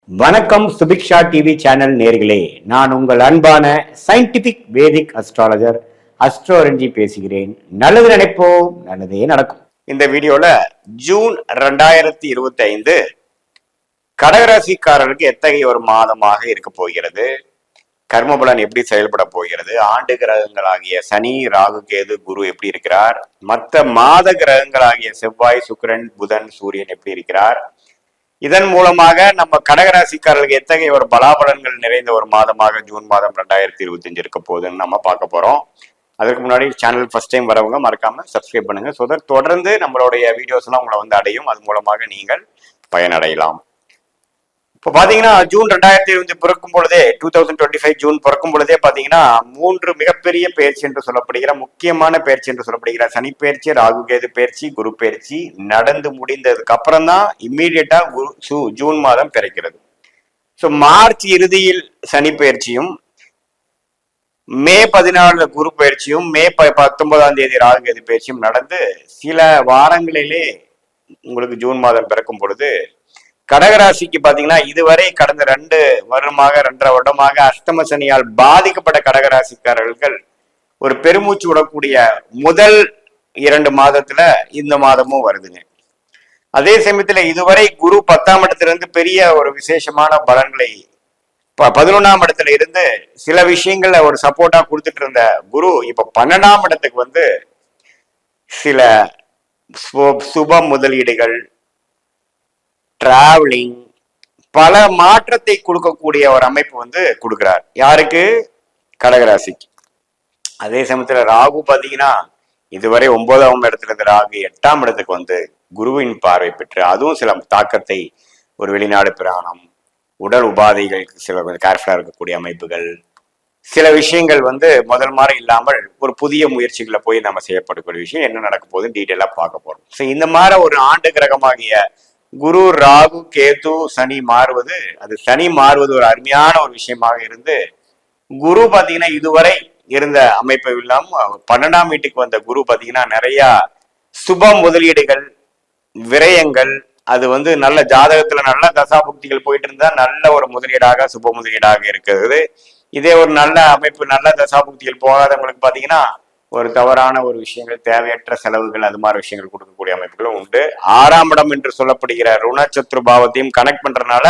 வணக்கம் Subiksha TV channel நேர்களே, நான் உங்கள் அன்பான சயின்டிபிக் வேதிக் அஸ்ட்ராலஜர் அஸ்ட்ரோரஞ்சி பேசுகிறேன். நல்லது நினைப்போம், நல்லதே நடக்கும். இந்த வீடியோல ஜூன் 2025 கடகராசிக்காரருக்கு எத்தகைய ஒரு மாதமாக இருக்க போகிறது, கர்மபலன் எப்படி செயல்பட போகிறது, ஆண்டு கிரகங்களாகிய சனி, ராகு, கேது, குரு எப்படி இருக்கிறார், மற்ற மாத கிரகங்களாகிய செவ்வாய், சுக்கிரன், புதன், சூரியன் எப்படி இருக்கிறார், இதன் மூலமாக நம்ம கடகராசிக்காரர்களுக்கு எத்தகைய ஒரு பலாபலன்கள் நிறைந்த ஒரு மாதமாக ஜூன் மாதம் 2025 இருக்க போகுதுன்னு நம்ம பார்க்க போறோம். அதுக்கு முன்னாடி சேனல் ஃபர்ஸ்ட் டைம் வரவங்க மறக்காம சப்ஸ்கிரைப் பண்ணுங்க. ஸோ தொடர்ந்து நம்மளுடைய வீடியோஸ் எல்லாம் உங்களை வந்து அடையும். அது மூலமாக நீங்கள் பயனடையலாம். இப்போ பாத்தீங்கன்னா ஜூன் 2025 பிறக்கும் பொழுதே 2025 ஜூன் பிறக்கும் பொழுதே பாத்தீங்கன்னா 3 மிகப்பெரிய பயிற்சி என்று சொல்லப்படுகிற முக்கியமான பயிற்சி என்று சொல்லப்படுகிற சனி பயிற்சி, ராகு கேது பயிற்சி, குரு பயிற்சி நடந்து முடிந்ததுக்கு அப்புறம் தான் இம்மீடியட்டா ஜூன் மாதம் பிறக்கிறது. ஸோ மார்ச் இறுதியில் சனி பயிற்சியும், மே 14 குரு பயிற்சியும், மே 19ஆம் தேதி ராகு கேது பயிற்சியும் நடந்து சில வாரங்களிலே உங்களுக்கு ஜூன் மாதம் பிறக்கும் பொழுது கடகராசிக்கு பாத்தீங்கன்னா இதுவரை கடந்த 2 வருடமாக அஷ்டம சனியால் பாதிக்கப்பட்ட கடகராசிக்காரர்கள் ஒரு பெருமூச்சு விடக்கூடிய முதல் 2 மாதத்துல இந்த மாதமும் வருதுங்க. அதே சமயத்துல இதுவரை குரு 10ஆம் இடத்திலிருந்து பெரிய ஒரு விசேஷமான பலன்களை 11ஆம் இடத்துல இருந்து சில விஷயங்கள்ல ஒரு சப்போர்ட்டா கொடுத்துட்டு இருந்த குரு இப்ப 12ஆம் இடத்துக்கு வந்து சில சுப முதலீடுகள், டிராவலிங், பல மாற்றத்தை கொடுக்கக்கூடிய ஒரு அமைப்பு வந்து கொடுக்கிறார். யாருக்கு? கடகராசிக்கு. அதே சமயத்துல ராகு பாத்தீங்கன்னா இதுவரை 9ஆம் இடத்துல இருந்து ராகு 8ஆம் இடத்துக்கு வந்து குருவின் பார்வை பெற்று அதுவும் சில தாக்கத்தை, ஒரு வெளிநாடு பிரயாணம், உடல் உபாதைகளுக்கு சில கேர்ஃபுல்லா இருக்கக்கூடிய அமைப்புகள், சில விஷயங்கள் வந்து முதல் மாதிரி இல்லாமல் ஒரு புதிய முயற்சிகளை போய் நம்ம செய்யப்படக்கூடிய விஷயம் என்ன நடக்க போகுதுன்னு டீட்டெயிலா பார்க்க போறோம். ஸோ இந்த மாதிரி ஒரு ஆண்டு கிரகமாகிய குரு, ராகு, கேது, சனி மாறுவது, அது சனி மாறுவது ஒரு அருமையான ஒரு விஷயமாக இருந்து, குரு பாத்தீங்கன்னா இதுவரை இருந்த அமைப்பு இல்லாம 12ஆம் வீட்டுக்கு வந்த குரு பாத்தீங்கன்னா நிறைய சுப முதலீடுகள், விரயங்கள், அது வந்து நல்ல ஜாதகத்துல நல்ல தசாபுக்திகள் போயிட்டு இருந்தா நல்ல ஒரு முதலீடாக சுப முதலீடாக இருக்கிறது. இதே ஒரு நல்ல அமைப்பு, நல்ல தசாபுக்திகள் போகாதவங்களுக்கு பாத்தீங்கன்னா ஒரு தவறான ஒரு விஷயங்கள், தேவையற்ற செலவுகள், அது மாதிரி விஷயங்கள் கொடுக்கக்கூடிய அமைப்புகளும் உண்டு. 6ஆம் இடம் என்று சொல்லப்படுகிற ருணச்சத்ரு பாவத்தையும் கனெக்ட் பண்றதுனால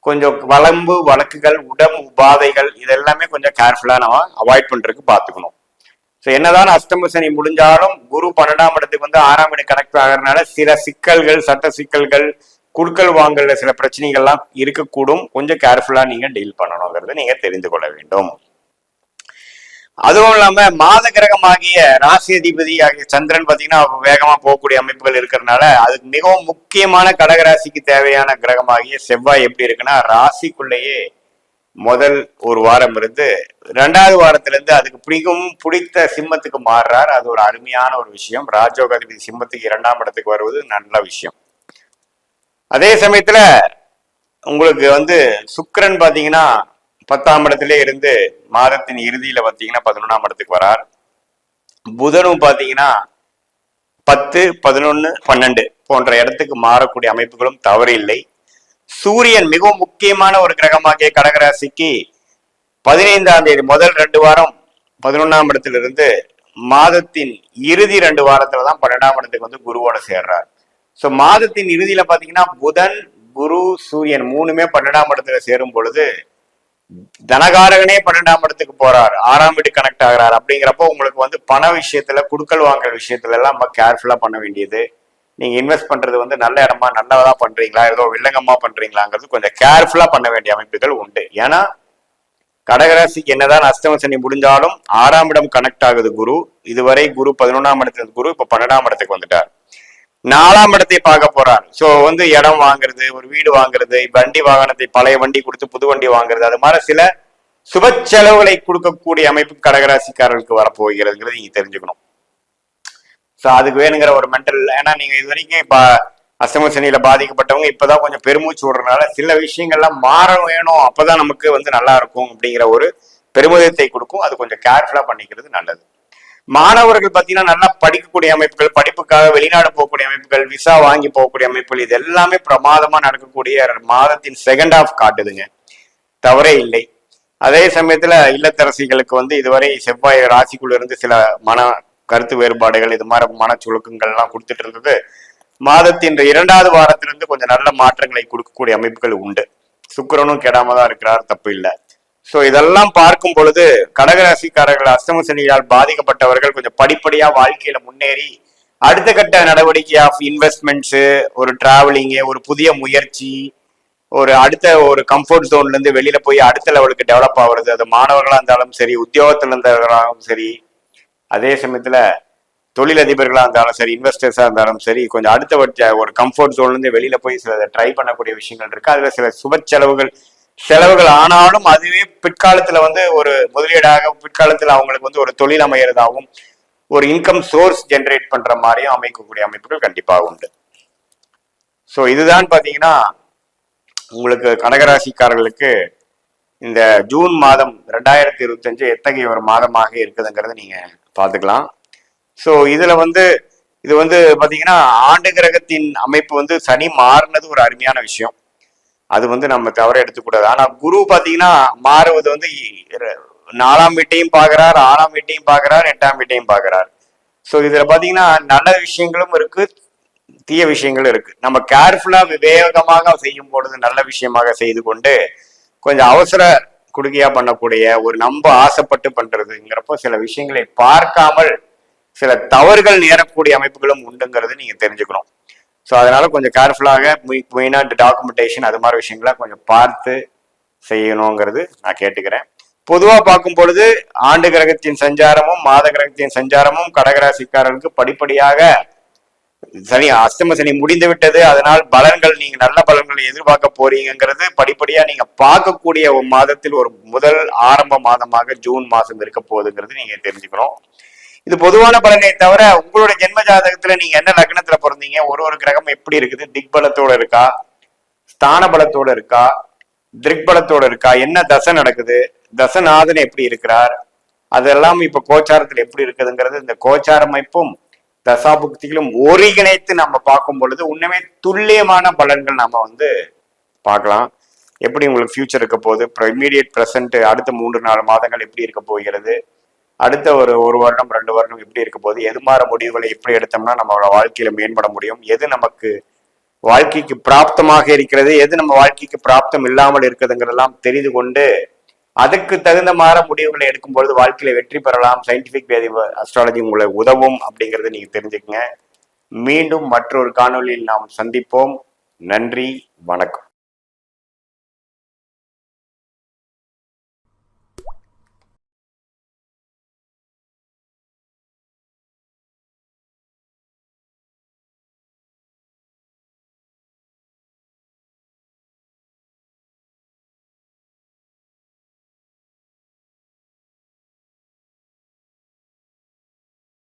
கொஞ்சம் வளம்பு வழக்குகள், உடம்பு உபாதைகள் இதெல்லாமே கொஞ்சம் கேர்ஃபுல்லா நம்ம அவாய்ட் பண்றதுக்கு பாத்துக்கணும். ஸோ என்னதான் அஷ்டம சனி முடிஞ்சாலும் குரு 12ஆம் இடத்துக்கு வந்து 6ஆம் இடம் கனெக்ட் ஆகிறதுனால சில சிக்கல்கள், சட்ட சிக்கல்கள், குடுக்கல் வாங்கல சில பிரச்சனைகள்லாம் இருக்கக்கூடும். கொஞ்சம் கேர்ஃபுல்லா நீங்க டீல் பண்ணணுங்கிறத நீங்க தெரிந்து கொள்ள வேண்டும். அதுவும் இல்லாம மாத கிரகமாகிய ராசி அதிபதி ஆகிய சந்திரன் பாத்தீங்கன்னா வேகமா போகக்கூடிய அமைப்புகள் இருக்கிறதுனால அதுக்கு மிகவும் முக்கியமான கடகராசிக்கு தேவையான கிரகமாகிய செவ்வாய் எப்படி இருக்குன்னா ராசிக்குள்ளேயே முதல் ஒரு வாரம் இருந்து 2வது வாரத்துல இருந்து அதுக்கு மிகவும் பிடித்த சிம்மத்துக்கு மாறுறார். அது ஒரு அருமையான ஒரு விஷயம். ராஜயோக அதிபதி சிம்மத்துக்கு 2ஆம் இடத்துக்கு வருவது நல்ல விஷயம். அதே சமயத்துல உங்களுக்கு வந்து சுக்கிரன் பாத்தீங்கன்னா 10ஆம் இடத்துல இருந்து மாதத்தின் இறுதியில பாத்தீங்கன்னா 11ஆம் இடத்துக்கு வரார். புதனும் பாத்தீங்கன்னா 10, 11, 12 போன்ற இடத்துக்கு மாறக்கூடிய அமைப்புகளும் தவறு இல்லை. சூரியன் மிகவும் முக்கியமான ஒரு கிரகமாகிய கடகராசிக்கு 15ஆம் தேதி முதல் 2 வாரம் 11ஆம் இடத்துல இருந்து மாதத்தின் இறுதி 2 வாரத்துலதான் 12ஆம் இடத்துக்கு வந்து குருவோட சேர்றார். ஸோ மாதத்தின் இறுதியில பாத்தீங்கன்னா புதன், குரு, சூரியன் 3மே 12ஆம் இடத்துல சேரும் பொழுது தனகாரகனே 12ஆம் இடத்துக்கு போறார், 6ஆம் வீடு கனெக்ட் ஆகிறார். அப்படிங்கிறப்போ உங்களுக்கு வந்து பண விஷயத்துல, குடுக்கல் வாங்கல் விஷயத்துல எல்லாம் நம்ம கேர்ஃபுல்லா பண்ண வேண்டியது. நீங்க இன்வெஸ்ட் பண்றது வந்து நல்ல இடமா நல்லதா பண்றீங்களா, ஏதோ வில்லங்கமா பண்றீங்களாங்கிறது கொஞ்சம் கேர்ஃபுல்லா பண்ண வேண்டிய அமைப்புகள் உண்டு. ஏன்னா கடகராசிக்கு என்னதான் அஷ்டம சனி முடிஞ்சாலும் 6ஆம் இடம் கனெக்ட் ஆகுது குரு. இதுவரை குரு 11ஆம் இடத்துல குரு இப்ப 12ஆம் இடத்துக்கு வந்துட்டார். 4ஆம் இடத்தை பார்க்க போறார். சோ வந்து இடம் வாங்குறது, ஒரு வீடு வாங்குறது, வண்டி வாகனத்தை பழைய வண்டி கொடுத்து புது வண்டி வாங்குறது, அது மாதிரி சில சுப செலவுகளை கொடுக்கக்கூடிய அமைப்பு கடகராசிக்காரர்களுக்கு வரப்போகிறதுங்கிறது நீங்க தெரிஞ்சுக்கணும். சோ அதுக்கு வேணுங்கிற ஒரு மென்டல், ஏன்னா நீங்க இது வரைக்கும் இப்ப அஷ்டம சனியில பாதிக்கப்பட்டவங்க இப்பதான் கொஞ்சம் பெருமூச்சு விடுறதுனால சில விஷயங்கள்லாம் மாற வேணும், அப்பதான் நமக்கு வந்து நல்லா இருக்கும் அப்படிங்கிற ஒரு பெருமிதத்தை கொடுக்கும். அது கொஞ்சம் கேர்ஃபுல்லா பண்ணிக்கிறது நல்லது. மாணவர்கள் பார்த்தீங்கன்னா நல்லா படிக்கக்கூடிய அமைப்புகள், படிப்புக்காக வெளிநாடு போகக்கூடிய அமைப்புகள், விசா வாங்கி போகக்கூடிய அமைப்புகள், இது எல்லாமே பிரமாதமா நடக்கக்கூடிய மாதத்தின் செகண்ட் ஹாஃப் காட்டுதுங்க. தவறே இல்லை. அதே சமயத்துல இல்லத்தரசிகளுக்கு வந்து இதுவரை செவ்வாய் ராசிக்குள்ள இருந்து சில கருத்து வேறுபாடுகள், இது மாதிரி மனச்சுழுக்கங்கள் எல்லாம் கொடுத்துட்டு இருந்தது. மாதத்தின் 2வது வாரத்திலிருந்து கொஞ்சம் நல்ல மாற்றங்களை கொடுக்கக்கூடிய அமைப்புகள் உண்டு. சுக்கிரனும் கெடாம தான் இருக்கிறார், தப்பு இல்லை. சோ இதெல்லாம் பார்க்கும் பொழுது கடகராசிக்காரர்கள் அஷ்டம சனியால் பாதிக்கப்பட்டவர்கள் கொஞ்சம் படிப்படியா வாழ்க்கையில முன்னேறி அடுத்த கட்ட நடவடிக்கை ஆஃப் இன்வெஸ்ட்மெண்ட்ஸ், ஒரு டிராவலிங்கு, ஒரு புதிய முயற்சி, ஒரு அடுத்த ஒரு கம்ஃபர்ட் ஜோன்ல இருந்து வெளியில போய் அடுத்த லெவலுக்கு டெவலப் ஆகுறது. அது மாணவர்களா இருந்தாலும் சரி, உத்தியோகத்துல இருந்தவர்களாலும் சரி, அதே சமயத்துல தொழிலதிபர்களா இருந்தாலும் சரி, இன்வெஸ்டர்ஸா இருந்தாலும் சரி, கொஞ்சம் அடுத்த ஒரு கம்ஃபர்ட் ஜோன்ல இருந்து வெளியில போய் சில ட்ரை பண்ணக்கூடிய விஷயங்கள் இருக்கு. அதுல சில சுப செலவுகள் ஆனாலும் அதுவே பிற்காலத்துல வந்து ஒரு முதலீடாக பிற்காலத்துல அவங்களுக்கு வந்து ஒரு தொழில் அமையறதாகவும் ஒரு இன்கம் சோர்ஸ் ஜென்ரேட் பண்ற மாதிரியும் அமைக்கக்கூடிய அமைப்புகள் கண்டிப்பாக உண்டு. ஸோ இதுதான் பாத்தீங்கன்னா உங்களுக்கு கடகராசிக்காரர்களுக்கு இந்த ஜூன் மாதம் 2025 எத்தகைய ஒரு மாதமாக இருக்குதுங்கிறத நீங்க பாத்துக்கலாம். ஸோ இதுல வந்து இது வந்து பாத்தீங்கன்னா ஆண்டு கிரகத்தின் அமைப்பு வந்து சனி மாறினது ஒரு அருமையான விஷயம். அது வந்து நம்ம தவற எடுத்துக்கூடாது. ஆனா குரு பாத்தீங்கன்னா மாறுவது வந்து 4ஆம் வீட்டையும் பாக்குறார், 6ஆம் வீட்டையும் பாக்குறார், 8ஆம் வீட்டையும் பாக்குறார். ஸோ இதுல பாத்தீங்கன்னா நல்ல விஷயங்களும் இருக்கு, தீய விஷயங்களும் இருக்கு. நம்ம கேர்ஃபுல்லா விவேகமாக செய்யும் பொழுது நல்ல விஷயமாக செய்து கொண்டு கொஞ்சம் அவசர குடுகையா பண்ணக்கூடிய ஒரு நம்ப ஆசைப்பட்டு பண்றதுங்கிறப்போ சில விஷயங்களை பார்க்காமல் சில தவறுகள் நேரக்கூடிய அமைப்புகளும் உண்டுங்கிறது நீங்க தெரிஞ்சுக்கணும். ஸோ அதனால கொஞ்சம் கேர்ஃபுல்லாக மெயினாக டாக்குமெண்டேஷன் அது மாதிரி விஷயங்களை கொஞ்சம் பார்த்து செய்யணுங்கிறது நான் கேட்டுக்கிறேன். பொதுவாக பார்க்கும் பொழுது ஆண்டு கிரகத்தின் சஞ்சாரமும் மாத கிரகத்தின் சஞ்சாரமும் கடகராசிக்காரர்களுக்கு படிப்படியாக சனி அஷ்டம சனி முடிந்து விட்டது. அதனால் பலன்கள் நீங்க நல்ல பலன்களை எதிர்பார்க்க போறீங்கிறது படிப்படியா நீங்க பார்க்கக்கூடிய ஒரு மாதத்தில் ஒரு முதல் ஆரம்ப மாதமாக ஜூன் மாதம் இருக்க போகுதுங்கிறது நீங்க தெரிஞ்சுக்கணும். இது பொதுவான பலனை தவிர உங்களோட ஜென்ம ஜாதகத்துல நீங்க என்ன லக்னத்துல பிறந்தீங்க, ஒரு கிரகம் எப்படி இருக்குது, திக்பலத்தோட இருக்கா, ஸ்தான பலத்தோட இருக்கா, திக்பலத்தோட இருக்கா, என்ன தசை நடக்குது, தசநாதன் எப்படி இருக்கிறார், அதெல்லாம் இப்ப கோச்சாரத்துல எப்படி இருக்குதுங்கிறது இந்த கோச்சார அமைப்பும் தசாபுக்திகளும் ஒருங்கிணைத்து நம்ம பார்க்கும் பொழுது உண்மையுமே துல்லியமான பலன்கள் நம்ம வந்து பார்க்கலாம். எப்படி உங்களுக்கு ஃபியூச்சர் இருக்க போகுது, இமீடியட் ப்ரெசன்ட் அடுத்த 3-4 மாதங்கள் எப்படி இருக்க போகிறது, அடுத்த ஒரு வருடம் 2 வருடம் எப்படி இருக்க போகுது, எது மாற முடிவுகளை எப்படி எடுத்தோம்னா நம்மளோட வாழ்க்கையில மேம்பட முடியும், எது நமக்கு வாழ்க்கைக்கு பிராப்தமாக இருக்கிறது, எது நம்ம வாழ்க்கைக்கு பிராப்தம் இல்லாமல் இருக்குதுங்கிறதெல்லாம் தெரிந்து கொண்டு அதுக்கு தகுந்த மாற முடிவுகளை எடுக்கும் பொழுது வாழ்க்கையில வெற்றி பெறலாம். சயின்டிபிக் அஸ்ட்ராலஜி உங்களை உதவும் அப்படிங்கறத நீங்க தெரிஞ்சுக்கங்க. மீண்டும் மற்றொரு காணொலியில் நாம் சந்திப்போம். நன்றி, வணக்கம்.